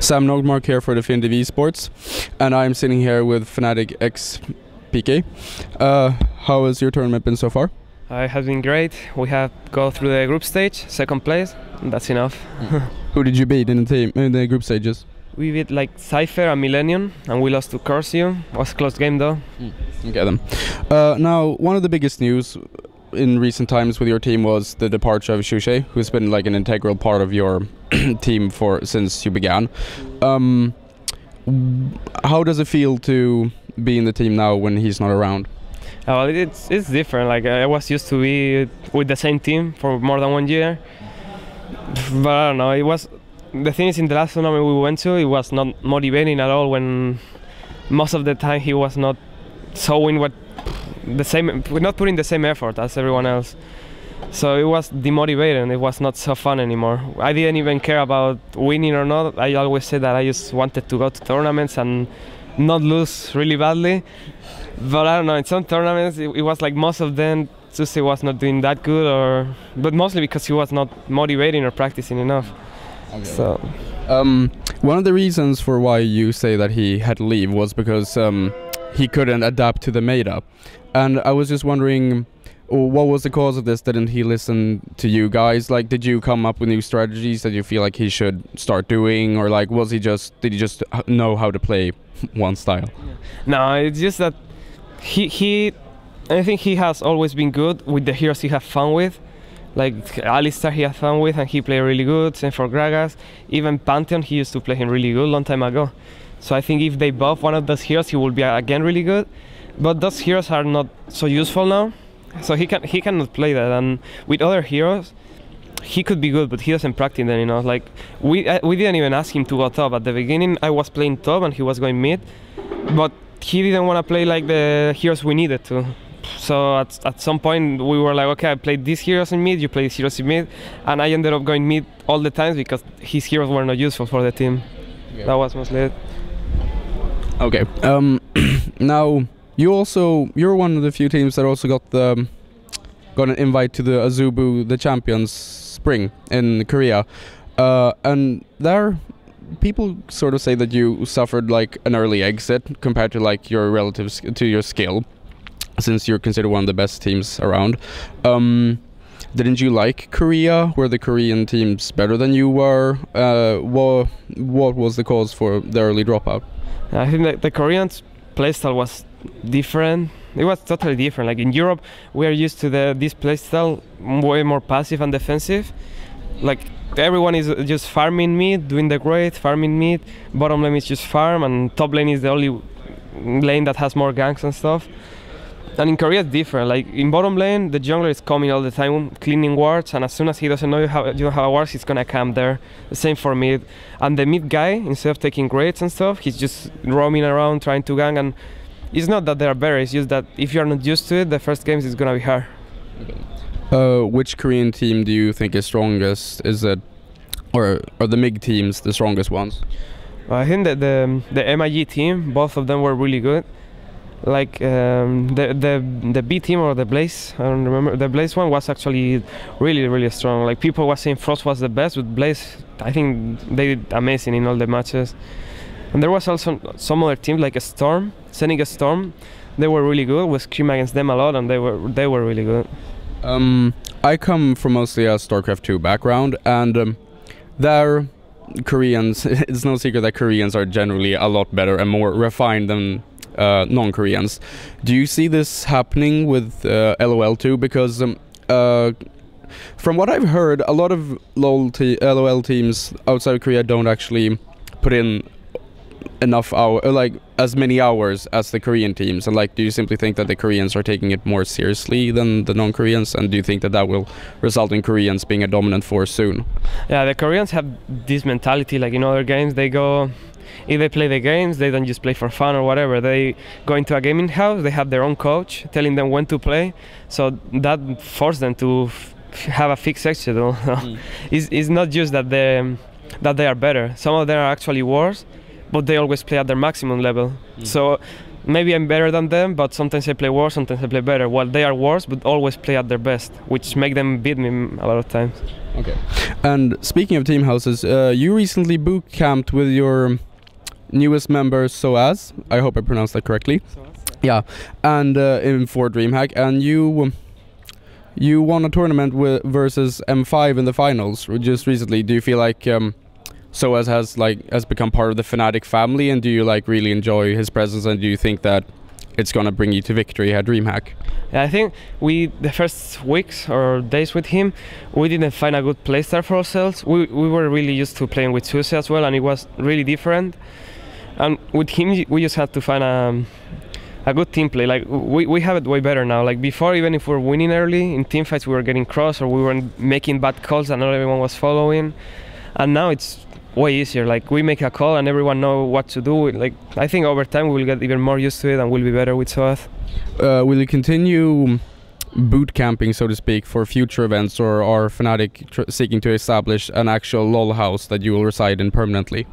Sam Nogmark here for the Fnatic.xPeke, and I'm sitting here with Fnatic.xPeke. How has your tournament been so far? It has been great. We have go through the group stage, second place, and that's enough. Who did you beat in the group stages? We beat like Cypher and Millennium, and we lost to Corsium. It was a close game though. Okay then. Now, one of the biggest news in recent times with your team was the departure of Shushei, who's been like an integral part of your team since you began. How does it feel to be in the team now when he's not around? Well, it's different. Like I was used to be with the same team for more than 1 year, but I don't know. It was the thing is, in the last tournament we went to, it was not motivating at all. When most of the time he was not showing not putting the same effort as everyone else. So it was demotivating. It was not so fun anymore. I didn't even care about winning or not. I always said that I just wanted to go to tournaments and not lose really badly. But I don't know, in some tournaments it was like most of them Shushei was not doing that good, but mostly because he was not motivating or practicing enough. Okay. So one of the reasons for why you say that he had to leave was because he couldn't adapt to the meta. And I was just wondering, what was the cause of this? Didn't he listen to you guys? Like, did you come up with new strategies that you feel like he should start doing, or like did he just know how to play one style? No, it's just that I think he has always been good with the heroes he has fun with. Like Alistar he had fun with and he played really good, same for Gragas. Even Pantheon, he used to play him really good long time ago. So I think if they buff one of those heroes, he will be again really good. But those heroes are not so useful now, so he cannot play that. And with other heroes, he could be good, but he doesn't practice them, you know. Like we didn't even ask him to go top at the beginning. I was playing top and he was going mid, but he didn't want to play like the heroes we needed to. So at some point we were like, okay, I played these heroes in mid, you play these heroes in mid, and I ended up going mid all the times because his heroes were not useful for the team. Yeah. That was mostly it. Okay. Now you're one of the few teams that also got an invite to the Azubu, the Champions Spring in Korea, and there people sort of say that you suffered like an early exit compared to like your relatives to your skill, since you're considered one of the best teams around. Didn't you like Korea? Were the Korean teams better than you were? What was the cause for the early dropout? I think that the Korean playstyle was different. It was totally different. Like in Europe, we are used to this playstyle way more passive and defensive. Like everyone is just farming mid, doing the great, farming mid. Bottom lane is just farm, and top lane is the only lane that has more ganks and stuff. And in Korea it's different. Like in bottom lane, the jungler is coming all the time, cleaning wards, and as soon as he doesn't know you have wards, he's gonna camp there. The same for mid. And the mid guy, instead of taking grades and stuff, he's just roaming around trying to gank. And it's not that they're better, it's just that if you're not used to it, the first games is gonna be hard. Which Korean team do you think is strongest? Is it, or are the MIG teams the strongest ones? I think that the MIG team, both of them were really good. Like the B team or the Blaze, I don't remember. The Blaze one was actually really strong. Like people were saying Frost was the best, but Blaze, I think they did amazing in all the matches. And there was also some other teams like a Storm, sending a Storm. They were really good. We screamed against them a lot, and they were really good. I come from mostly a StarCraft 2 background, and their Koreans. It's no secret that Koreans are generally a lot better and more refined than non-Koreans. Do you see this happening with LOL too? Because from what I've heard, a lot of LOL teams outside of Korea don't actually put in enough like as many hours as the Korean teams. And like, do you simply think that the Koreans are taking it more seriously than the non-Koreans? And do you think that will result in Koreans being a dominant force soon? Yeah, the Koreans have this mentality. Like in other games, they go. If they play the games, they don't just play for fun or whatever. They go into a gaming house, they have their own coach telling them when to play. So that forces them to have a fixed schedule. It's not just that they are better. Some of them are actually worse, but they always play at their maximum level. So maybe I'm better than them, but sometimes I play worse, sometimes I play better. While they are worse, but always play at their best, which make them beat me a lot of times. Okay. And speaking of team houses, you recently boot camped with your newest member, Soaz. I hope I pronounced that correctly. Yeah, and for DreamHack, and you won a tournament versus M5 in the finals just recently. Do you feel like Soaz has become part of the Fnatic family, and do you really enjoy his presence, and do you think that it's gonna bring you to victory at DreamHack? Yeah, I think the first weeks or days with him, we didn't find a good playstyle for ourselves. We were really used to playing with Shushei as well, and it was really different. And with him, we just had to find a good team play. Like we have it way better now. Like before, even if we were winning early in team fights, we were getting cross or we were making bad calls and not everyone was following. And now it's way easier. Like we make a call and everyone know what to do. Like I think over time we will get even more used to it and we'll be better with Soaz. Will you continue boot camping, so to speak, for future events, or are Fnatic seeking to establish an actual LoL house that you will reside in permanently?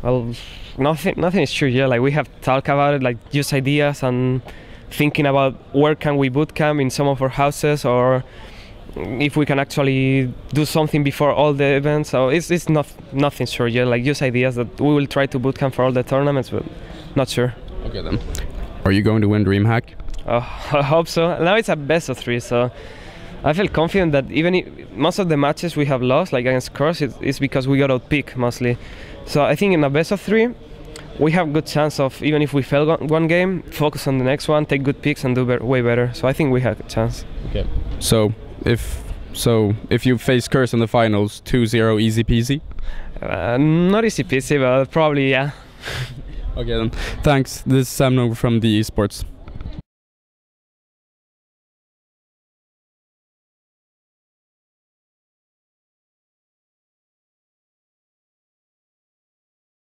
Well, nothing is sure yet. Like we have talked about it, like use ideas and thinking about where can we boot camp in some of our houses, or if we can actually do something before all the events. So it's nothing sure yet. Like use ideas that we will try to boot camp for all the tournaments, but not sure. Okay then. Are you going to win DreamHack? I hope so. Now it's a best of 3, so I feel confident that even if most of the matches we have lost, like against Cross, it's because we got out-picked mostly. So I think in a best of 3, we have good chance of, even if we fail one game, focus on the next one, take good picks and do way better. So I think we have a chance. Okay. So if you face Curse in the finals, 2-0 easy peasy? Not easy peasy, but probably yeah. Okay then. Thanks. This is Sam Nover from the esports.